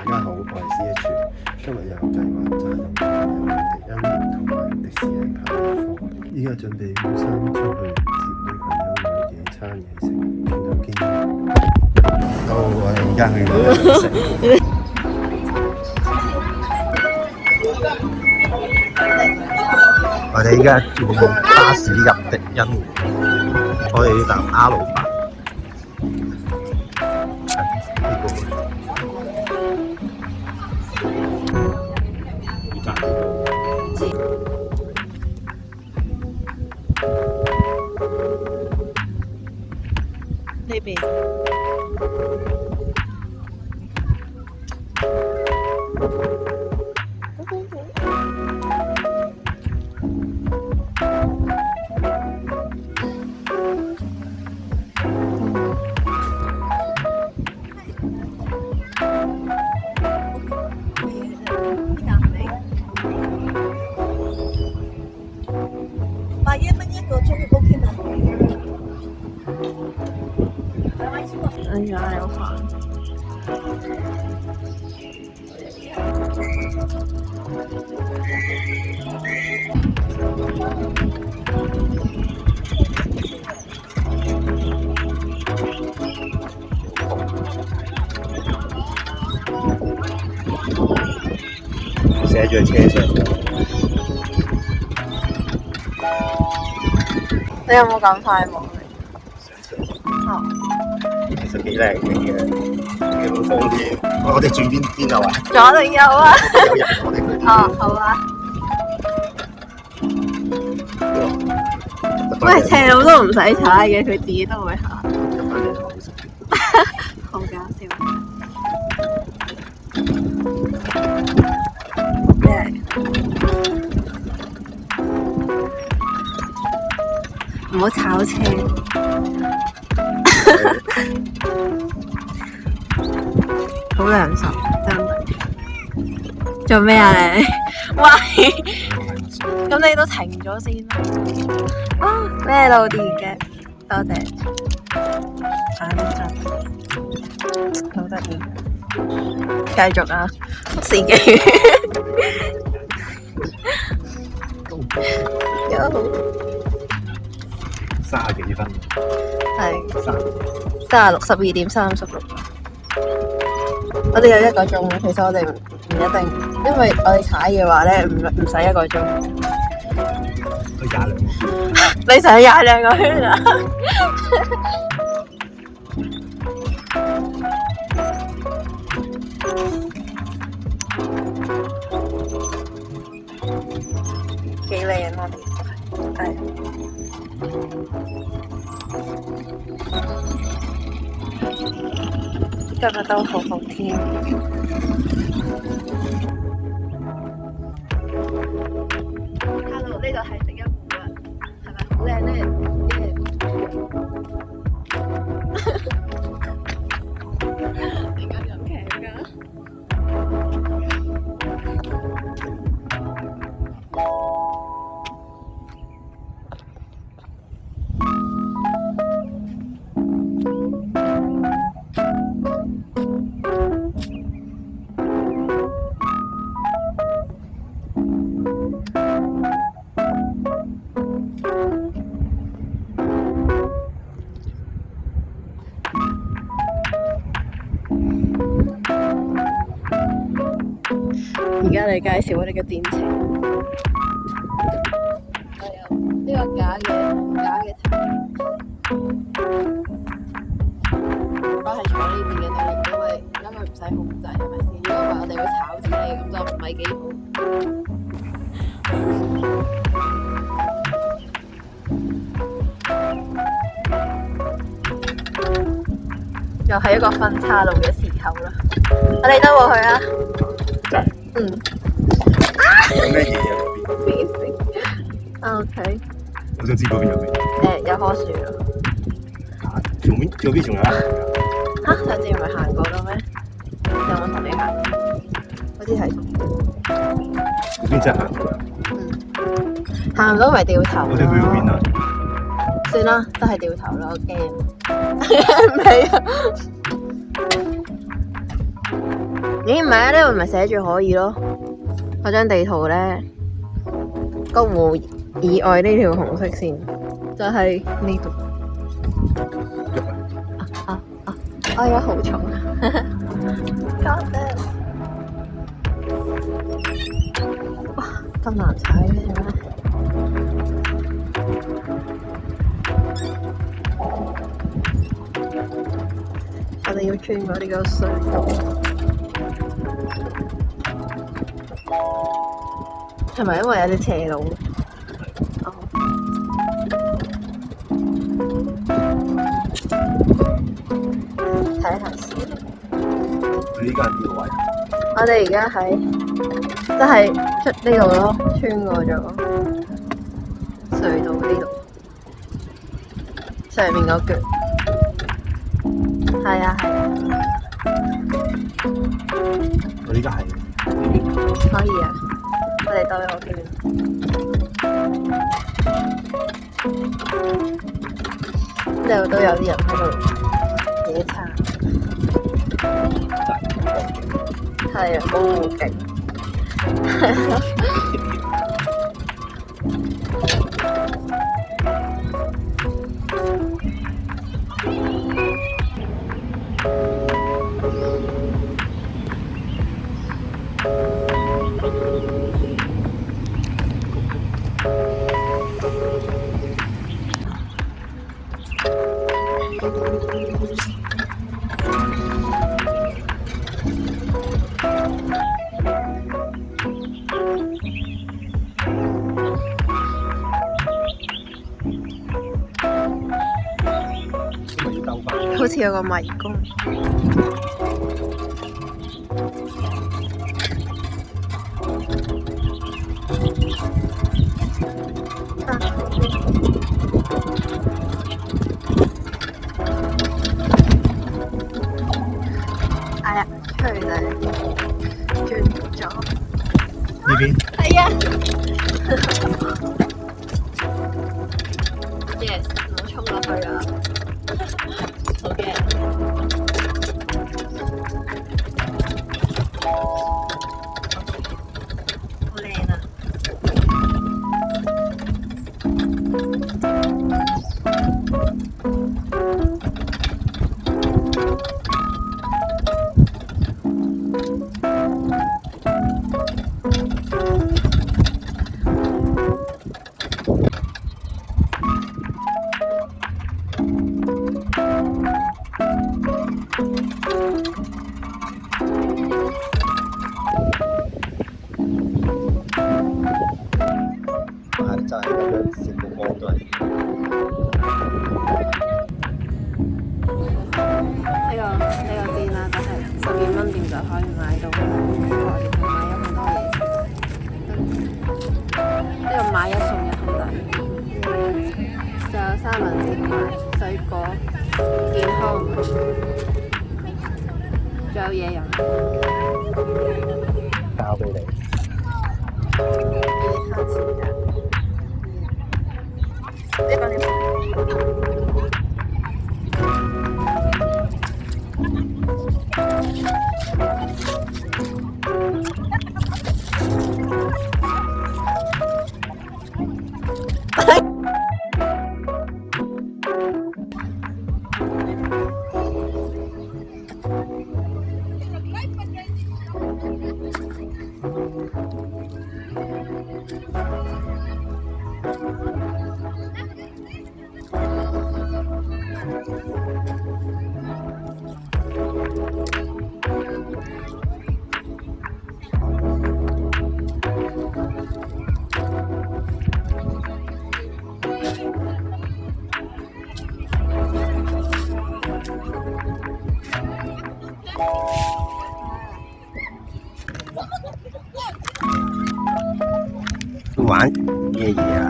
大家好，我係 CH， 今日有計劃就係同朋友去迪欣同埋迪士尼跑課，依家準備換衫出去接女朋友去野餐嘢食，見到見。好，我哋而家去嗰度食。我哋而家坐巴士入迪欣，我哋要搭 R8。呢邊1蚊1個鐘 OK 嗎？哎呀，有煩！寫住車上。你有冇咁快望嚟？哦，其實幾靚嘅，幾好風添。我哋轉邊度啊？左定右啊？有人我哋去。哦，好啊。喂，斜路都唔使踩嘅，佢自己都會行。好搞笑。唔好炒車。好良心，真係。做咩啊你？喂，咁你都停咗先啦。啊，咩路電嘅？多謝。好得意。繼續啊，司機。30幾分。係。36，12點36。我哋有1個鐘嘅，其實我哋唔一定，因為我哋踩嘅話咧，唔使1個鐘。去22個。你想22個圈啊？幾靚啊！係。今日都好好天。Hello， 呢度係迪欣湖啊，係咪好靚咧？點解咁騎㗎？而家嚟介紹我哋嘅電車，我有呢個假嘅車，我係坐呢邊嘅多啲，因為唔使控制，係咪先？如果唔係我哋會炒車，咁就唔係幾好。又係一個分岔路嘅時候啦，我哋都會去啊。嗯。有咩嘢啊？嗰邊 ？OK。我想知嗰邊有咩？有棵樹咯。左邊仲有啊？嚇！上次唔係行過咯咩？有冇同你行？好似係。嗰邊真係行過啊？行唔到咪掉頭咯。我哋去嗰邊啊？算啦，都係掉頭啦，我驚。唔係啊。咦，唔係啊，呢度咪寫住可以咯。嗰張地圖咧，個湖以外呢條紅色線就係呢度。哎呀，好重！God damn！哇，咁難踩嘅咩？我哋要穿過呢個隧道，係咪因為有啲斜路？哦。睇下先。你依家邊個位？我哋而家喺，即係出呢度咯，穿過咗隧道呢度，上面嗰橛。係啊係啊。我依家係可以啊，我哋兜咗個圈。呢度都有啲人喺度野餐。係啊，保護景。好似有個迷宮。哎呀，出嚟轉咗。呢邊？係啊。Yes， 唔好衝落去啊！好嘅。好靚啊！就係咁樣，成個光都係。呢個店啦，就係12蚊店就可以買到，買咗好多嘢食。呢個買一送一好抵，仲有3文治賣水果，健康，仲有嘢飲。交俾你。下次㗎。呢個你。玩咩嘢啊？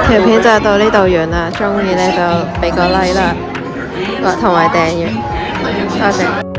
條片就到呢度完啦，中意呢就俾個 like 啦，同埋訂閱，多謝。